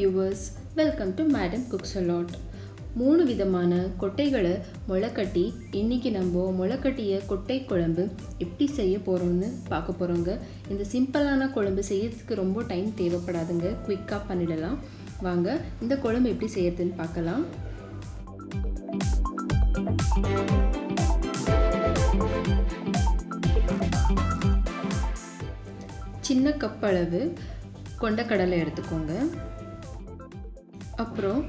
viewers, welcome to Madam Cooks a Lot. 3 விதமான கொட்டைகளை முளைக்கட்டி இன்னைக்கு நம்ம முளைக்கட்டிய கொட்டை குழம்பு எப்படி செய்ய போறோம்னு பார்க்க போறோங்க. இந்த சிம்பிளான குழம்பு செய்யறதுக்கு ரொம்ப டைம் தேவைப்படாதுங்க, குயிக்கா பண்ணிடலாம். வாங்க இந்த குழம்பு எப்படி செய்யறதுன்னு பார்க்கலாம். சின்ன கப் அளவு கொண்டக்கடலை எடுத்துக்கோங்க. அப்புறம்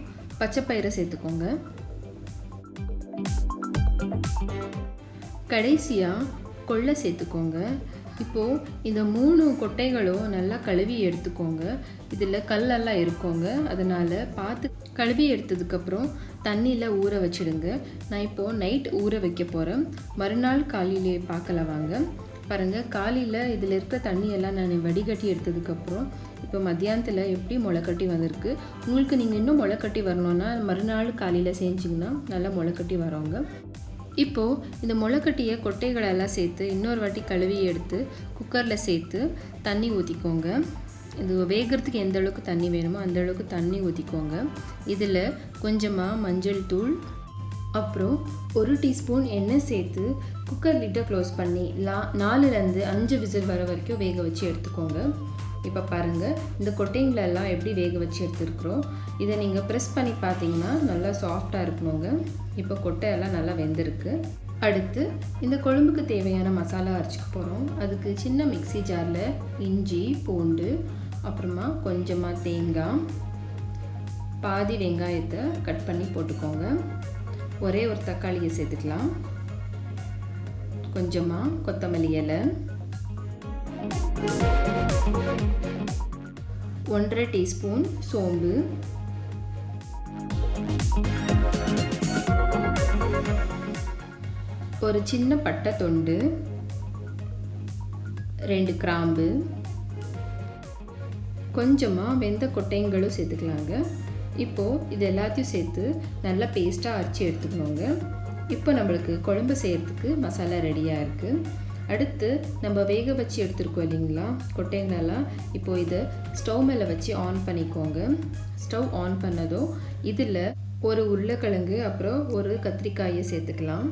பச்சைப்பயிரை சேர்த்துக்கோங்க. கடைசியாக கொள்ளை சேர்த்துக்கோங்க. இப்போது இந்த 3 கொட்டைகளும் நல்லா கழுவி எடுத்துக்கோங்க. இதில் கல்லெல்லாம் இருக்குங்க, அதனால் பார்த்து கழுவி எடுத்ததுக்கப்புறம் தண்ணியில் ஊற வச்சுடுங்க. நான் இப்போது நைட் ஊற வைக்க போகிறேன். மறுநாள் காலையிலே பார்க்கலாம் வாங்க. பாருங்கள், காலையில் இதில் இருக்க தண்ணியெல்லாம் நான் வடிகட்டி எடுத்ததுக்கப்புறம் இப்போ மத்தியானத்தில் எப்படி முளைக்கட்டி வந்திருக்கு. உங்களுக்கு நீங்கள் இன்னும் முளைக்கட்டி வரணுன்னா மறுநாள் காலையில் செஞ்சிங்கன்னா நல்லா முளைக்கட்டி வரோங்க. இப்போது இந்த முளைக்கட்டிய கொட்டைகளெல்லாம் சேர்த்து இன்னொரு வாட்டி கழுவி எடுத்து குக்கரில் சேர்த்து தண்ணி ஊற்றிக்கோங்க. இது வேகிறதுக்கு எந்த அளவுக்கு தண்ணி வேணுமோ அந்த அளவுக்கு தண்ணி ஊற்றிக்கோங்க. இதில் கொஞ்சமாக மஞ்சள் தூள், அப்புறம் 1 டீஸ்பூன் எண்ணெய் சேர்த்து குக்கர் லிட்டை க்ளோஸ் பண்ணி 4லேருந்து 5 விசில் வர வரைக்கும் வேக வச்சு எடுத்துக்கோங்க. இப்போ பாருங்கள், இந்த கொட்டைங்களெல்லாம் எப்படி வேக வச்சு எடுத்துருக்குறோம். இதை நீங்கள் ப்ரெஸ் பண்ணி பார்த்தீங்கன்னா நல்லா சாஃப்டாக இருக்கணுங்க. இப்போ கொட்டையெல்லாம் நல்லா வெந்திருக்கு. அடுத்து இந்த குழம்புக்கு தேவையான மசாலா அரைச்சிக்க போகிறோம். அதுக்கு சின்ன மிக்ஸி ஜாரில் இஞ்சி, பூண்டு, அப்புறமா கொஞ்சமாக தேங்காய், பாதி வெங்காயத்தை கட் பண்ணி போட்டுக்கோங்க. ஒரே ஒரு தக்காளியை சேர்த்துக்கலாம். கொஞ்சமாக கொத்தமல்லி இலை, 1½ டீஸ்பூன் சோம்பு, ஒரு சின்ன பட்டை துண்டு, 2 கிராம்பு, கொஞ்சமாக வெந்த கொட்டைங்களும் சேர்த்துக்கலாங்க. இப்போது இது எல்லாத்தையும் சேர்த்து நல்லா பேஸ்ட்டாக அரைச்சி எடுத்துக்கணுங்க. இப்போ நம்மளுக்கு குழம்பு செய்கிறதுக்கு மசாலா ரெடியாக இருக்குது. அடுத்து நம்ம வேக வச்சு எடுத்துருக்கோம் இல்லைங்களா கொட்டைங்களெல்லாம், இப்போது இதை ஸ்டவ் மேலே வச்சு ஆன் பண்ணிக்கோங்க. ஸ்டவ் ஆன் பண்ணதும் இதில் ஒரு உருளைக்கிழங்கு அப்புறம் ஒரு கத்திரிக்காயை சேர்த்துக்கலாம்.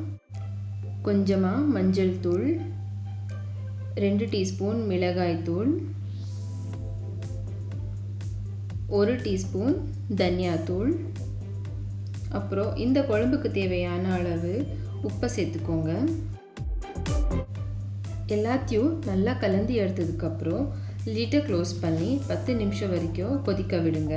கொஞ்சமாக மஞ்சள் தூள், 2 டீஸ்பூன் மிளகாய் தூள், 1 டீஸ்பூன் தனியாத்தூள், அப்புறம் இந்த குழம்புக்கு தேவையான அளவு உப்பை சேர்த்துக்கோங்க. எல்லாத்தையும் நல்லா கலந்து எடுத்ததுக்கப்புறம் லிட்டை க்ளோஸ் பண்ணி 10 நிமிஷம் வரைக்கும் கொதிக்க விடுங்க.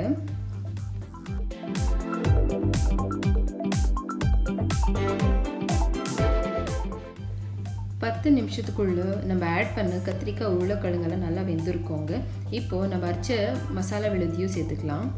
நிமிஷத்துக்குள்ளே நம்ம ஆட் பண்ண கத்திரிக்காய் உருளைக்கிழங்கெல்லாம் நல்லா வெந்திருக்கோங்க. இப்போது நம்ம அரைச்ச மசாலா விழுதியும் சேர்த்துக்கலாம்.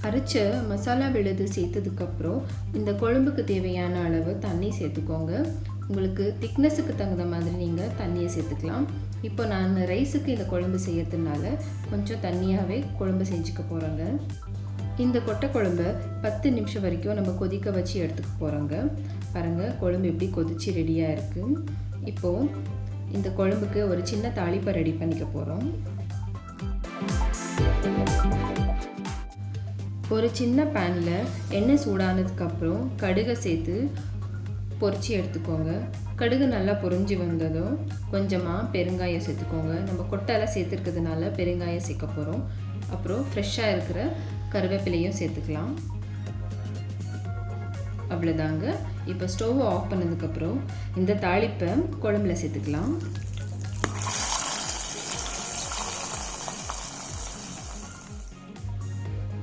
அரைச்ச மசாலா விழுது சேர்த்ததுக்கப்புறம் இந்த குழம்புக்கு தேவையான அளவு தண்ணி சேர்த்துக்கோங்க. உங்களுக்கு திக்னஸுக்கு தகுந்த மாதிரி நீங்கள் தண்ணியை சேர்த்துக்கலாம். இப்போ நான் ரைஸுக்கு இந்த குழம்பு செய்யறதுனால கொஞ்சம் தண்ணியாகவே குழம்பு செஞ்சுக்க போகிறோங்க. இந்த கொட்டை குழம்பை 10 நிமிஷம் வரைக்கும் நம்ம கொதிக்க வச்சு எடுத்துக்க போகிறோங்க. பாருங்கள், குழம்பு எப்படி கொதிச்சு ரெடியாக இருக்குது. இப்போது இந்த குழம்புக்கு ஒரு சின்ன தாளிப்பை ரெடி பண்ணிக்க போகிறோம். ஒரு சின்ன பேனில் எண்ணெய் சூடானதுக்கப்புறம் கடுகை சேர்த்து பொரிச்சு எடுத்துக்கோங்க. கடுகு நல்லா பொரிஞ்சு வந்ததும் கொஞ்சமாக பெருங்காயம் சேர்த்துக்கோங்க. நம்ம கொட்டையெல்லாம் சேர்த்துருக்கிறதுனால பெருங்காயம் சேர்க்க போகிறோம். அப்புறம் ஃப்ரெஷ்ஷாக இருக்கிற கருவேப்பிலையும் சேர்த்துக்கலாம். அவ்வளோதாங்க. இப்போ ஸ்டவ் ஆஃப் பண்ணதுக்கப்புறம் இந்த தாளிப்பை குழம்புல சேர்த்துக்கலாம்.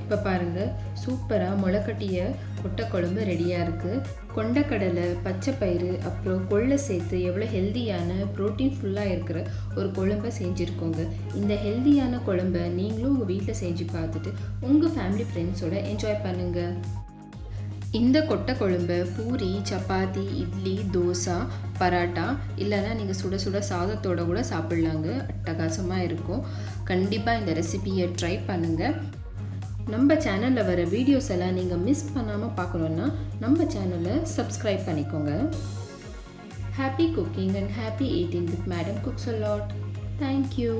இப்போ பாருங்கள், சூப்பராக முளைக்கட்டிய கொட்டை குழம்பு ரெடியாக இருக்குது. கொண்டக்கடலை, பச்சைப்பயிறு, அப்புறம் கொள்ளை சேர்த்து எவ்வளோ ஹெல்த்தியான ப்ரோட்டீன் ஃபுல்லாக இருக்கிற ஒரு குழம்பை செஞ்சுருக்கோங்க. இந்த ஹெல்த்தியான குழம்பை நீங்களும் உங்கள் வீட்டில் செஞ்சு பார்த்துட்டு உங்கள் ஃபேமிலி ஃப்ரெண்ட்ஸோட என்ஜாய் பண்ணுங்கள். இந்த கொட்டை குழம்பு பூரி, சப்பாத்தி, இட்லி, தோசை, பராட்டா இல்லைன்னா நீங்கள் சுட சுட சாதத்தோடு கூட சாப்பிட்லாங்க. அட்டகாசமாக இருக்கும். கண்டிப்பாக இந்த ரெசிபியை ட்ரை பண்ணுங்கள். நம்ம சேனலில் வர வீடியோஸ் எல்லாம் நீங்கள் மிஸ் பண்ணாமல் பார்க்கணுன்னா நம்ம சேனலை சப்ஸ்கிரைப் பண்ணிக்கோங்க. Happy cooking and happy eating with Madam Cooks a Lot. Thank you.